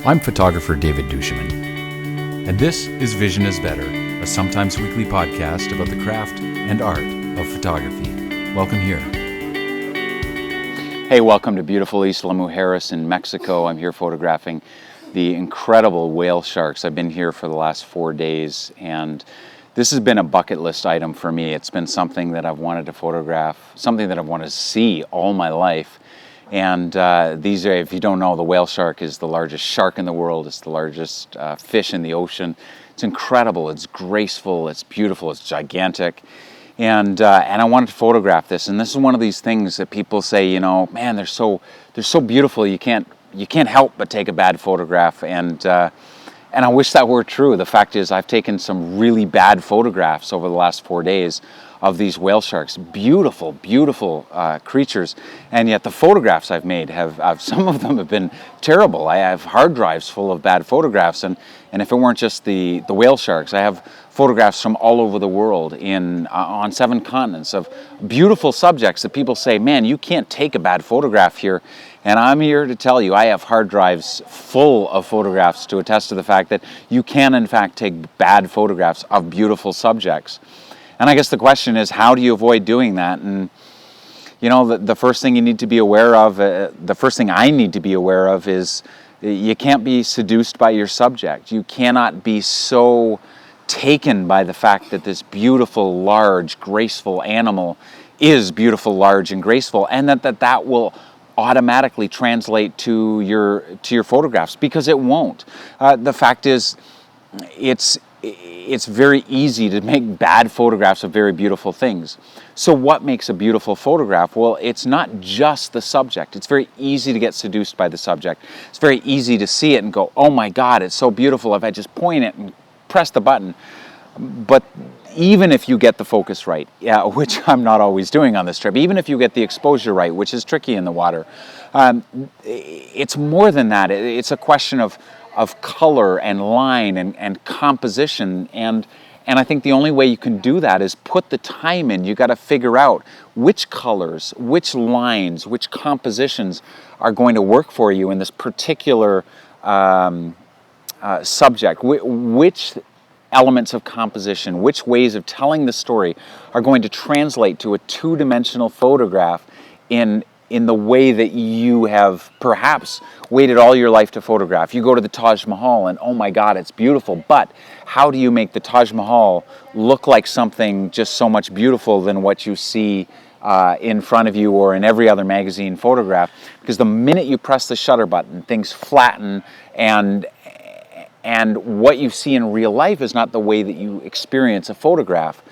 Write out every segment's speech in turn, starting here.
I'm photographer David duChemin, and this is Vision is Better, a sometimes weekly podcast about the craft and art of photography. Welcome here. Hey, welcome to beautiful Isla Mujeres in Mexico. I'm here photographing the incredible whale sharks. I've been here for the last 4 days, and this has been a bucket list item for me. It's been something that I've wanted to photograph, something that I've wanted to see all my life. And these are, if you don't know, the whale shark is the largest shark in the world. It's the largest fish in the ocean. It's incredible, it's graceful, it's beautiful, it's gigantic. And I wanted to photograph this. And this is one of these things that people say, you know, man, they're so beautiful, you can't help but take a bad photograph. And I wish that were true. The fact is, I've taken some really bad photographs over the last 4 days of these whale sharks. Beautiful, beautiful creatures. And yet the photographs I've made have some of them have been terrible. I have hard drives full of bad photographs. And if it weren't just the whale sharks, I have photographs from all over the world on 7 continents of beautiful subjects that people say, man, you can't take a bad photograph here. And I'm here to tell you, I have hard drives full of photographs to attest to the fact that you can, in fact, take bad photographs of beautiful subjects. And I guess the question is, how do you avoid doing that? And, you know, the first thing you need to be aware of, the first thing I need to be aware of is you can't be seduced by your subject. You cannot be so taken by the fact that this beautiful, large, graceful animal is beautiful, large, and graceful, and that will automatically translate to your photographs, because it won't. The fact is, it's very easy to make bad photographs of very beautiful things. So what makes a beautiful photograph? Well, it's not just the subject. It's very easy to get seduced by the subject. It's very easy to see it and go, oh my God, it's so beautiful if I just point it and press the button. But even if you get the focus right, which I'm not always doing on this trip, even if you get the exposure right, which is tricky in the water, it's more than that. It's a question of color and line and composition, and I think the only way you can do that is put the time in. You got to figure out which colors, which lines, which compositions are going to work for you in this particular subject. Which elements of composition, which ways of telling the story are going to translate to a two-dimensional photograph in the way that you have perhaps waited all your life to photograph. You go to the Taj Mahal and oh my God, it's beautiful, but how do you make the Taj Mahal look like something just so much beautiful than what you see in front of you or in every other magazine photograph? Because the minute you press the shutter button, things flatten, and what you see in real life is not the way that you experience a photograph.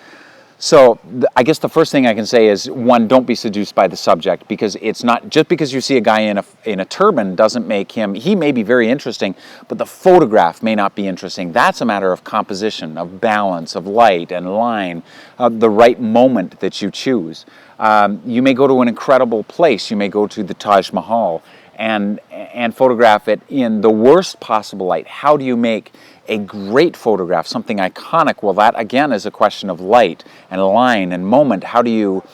So I guess the first thing I can say is, one, don't be seduced by the subject, because it's not just because you see a guy in a turban doesn't make him, he may be very interesting, but the photograph may not be interesting. That's a matter of composition, of balance, of light and line, of the right moment that you choose. You may go to an incredible place. You may go to the Taj Mahal and photograph it in the worst possible light. How do you make a great photograph, something iconic? Well, that again is a question of light and line and moment. How do you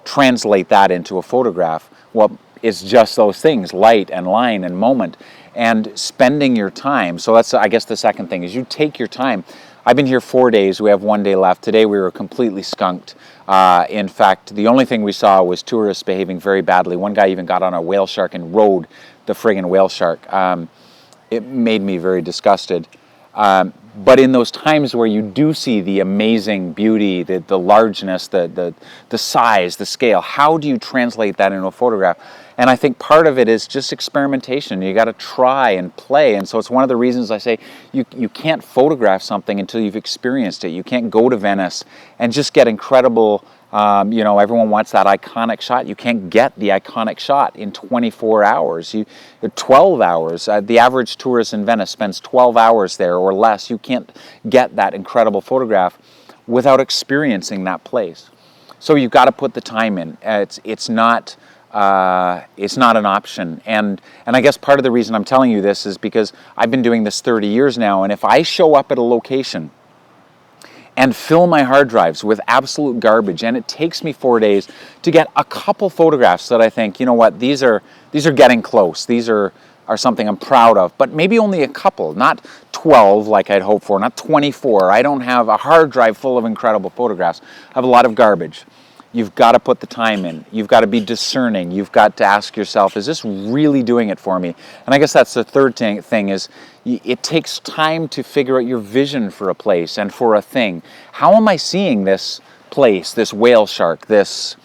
translate that into a photograph? Well, it's just those things, light and line and moment, and spending your time. So that's, I guess, the second thing is you take your time. I've been here 4 days. We have 1 day left. Today we were completely skunked. In fact, the only thing we saw was tourists behaving very badly. One guy even got on a whale shark and rode the friggin' whale shark. It made me very disgusted. But in those times where you do see the amazing beauty, the largeness, the size, the scale, how do you translate that into a photograph? And I think part of it is just experimentation. You got to try and play. And so it's one of the reasons I say you can't photograph something until you've experienced it. You can't go to Venice and just get incredible, everyone wants that iconic shot. You can't get the iconic shot in 24 hours, 12 hours. The average tourist in Venice spends 12 hours there or less. You can't get that incredible photograph without experiencing that place. So you've got to put the time in. It's not an option. And I guess part of the reason I'm telling you this is because I've been doing this 30 years now, and if I show up at a location and fill my hard drives with absolute garbage, and it takes me 4 days to get a couple photographs that I think, you know what, these are getting close. These are are something I'm proud of, but maybe only a couple, not 12 like I'd hoped for, not 24. I don't have a hard drive full of incredible photographs. I have a lot of garbage. You've got to put the time in. You've got to be discerning. You've got to ask yourself, is this really doing it for me? And I guess that's the third thing is it takes time to figure out your vision for a place and for a thing. How am I seeing this place, this whale shark, this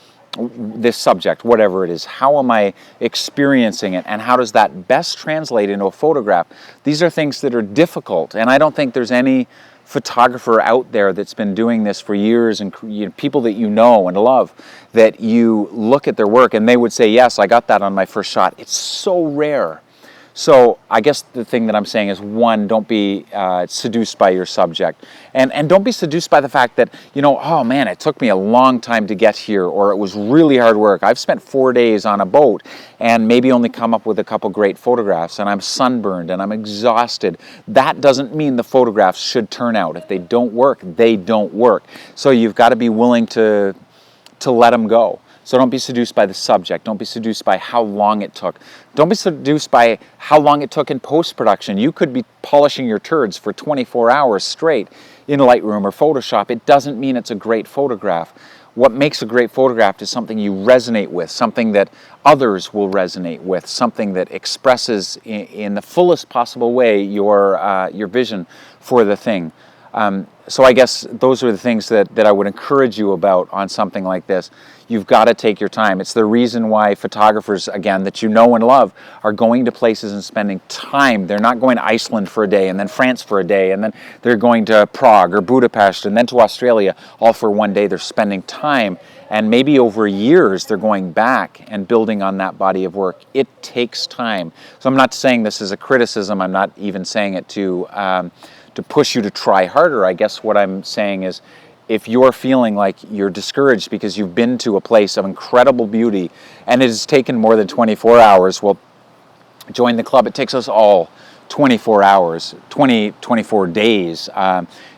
subject, whatever it is? How am I experiencing it, and how does that best translate into a photograph? These are things that are difficult, and I don't think there's any photographer out there that's been doing this for years, and people that you know and love, that you look at their work and they would say, yes, I got that on my first shot. It's so rare. So I guess the thing that I'm saying is, one, don't be seduced by your subject. And don't be seduced by the fact that, oh man, it took me a long time to get here, or it was really hard work. I've spent 4 days on a boat and maybe only come up with a couple great photographs, and I'm sunburned and I'm exhausted. That doesn't mean the photographs should turn out. If they don't work, they don't work. So you've got to be willing to let them go. So don't be seduced by the subject. Don't be seduced by how long it took. Don't be seduced by how long it took in post-production. You could be polishing your turds for 24 hours straight in Lightroom or Photoshop. It doesn't mean it's a great photograph. What makes a great photograph is something you resonate with, something that others will resonate with, something that expresses in the fullest possible way your vision for the thing. So I guess those are the things that I would encourage you about on something like this. You've got to take your time. It's the reason why photographers, again, that you know and love, are going to places and spending time. They're not going to Iceland for a day and then France for a day, and then they're going to Prague or Budapest and then to Australia all for one day. They're spending time, and maybe over years they're going back and building on that body of work. It takes time. So I'm not saying this is a criticism. I'm not even saying it to push you to try harder. I guess what I'm saying is, if you're feeling like you're discouraged because you've been to a place of incredible beauty and it has taken more than 24 hours, well, join the club. It takes us all 24 hours, 24 days.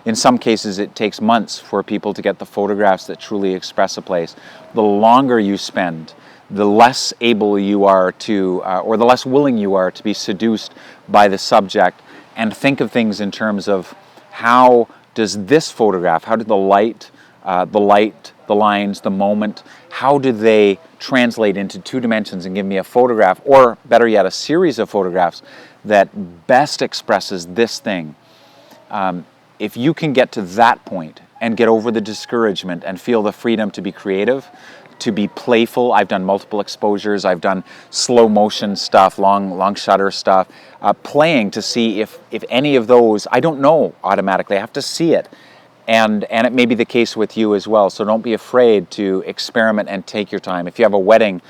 In some cases, it takes months for people to get the photographs that truly express a place. The longer you spend, the less able you are to, or the less willing you are to be seduced by the subject, and think of things in terms of how does this photograph, how did the light, the lines, the moment, how do they translate into 2 dimensions and give me a photograph, or better yet, a series of photographs that best expresses this thing? If you can get to that point and get over the discouragement and feel the freedom to be creative, to be playful. I've done multiple exposures. I've done slow motion stuff, long shutter stuff, playing to see if any of those, I don't know automatically. I have to see it. And it may be the case with you as well. So don't be afraid to experiment and take your time. If you have a wedding,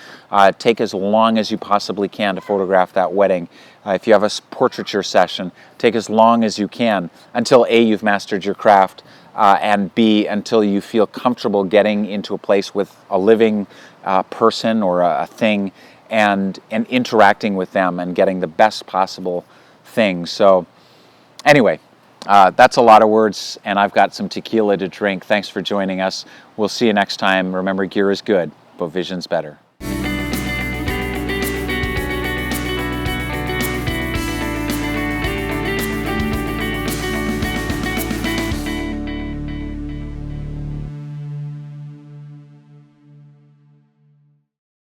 take as long as you possibly can to photograph that wedding. If you have a portraiture session, take as long as you can until A, you've mastered your craft, and B, until you feel comfortable getting into a place with a living person or a thing and interacting with them and getting the best possible thing. So anyway, that's a lot of words, and I've got some tequila to drink. Thanks for joining us. We'll see you next time. Remember, gear is good, but vision's better.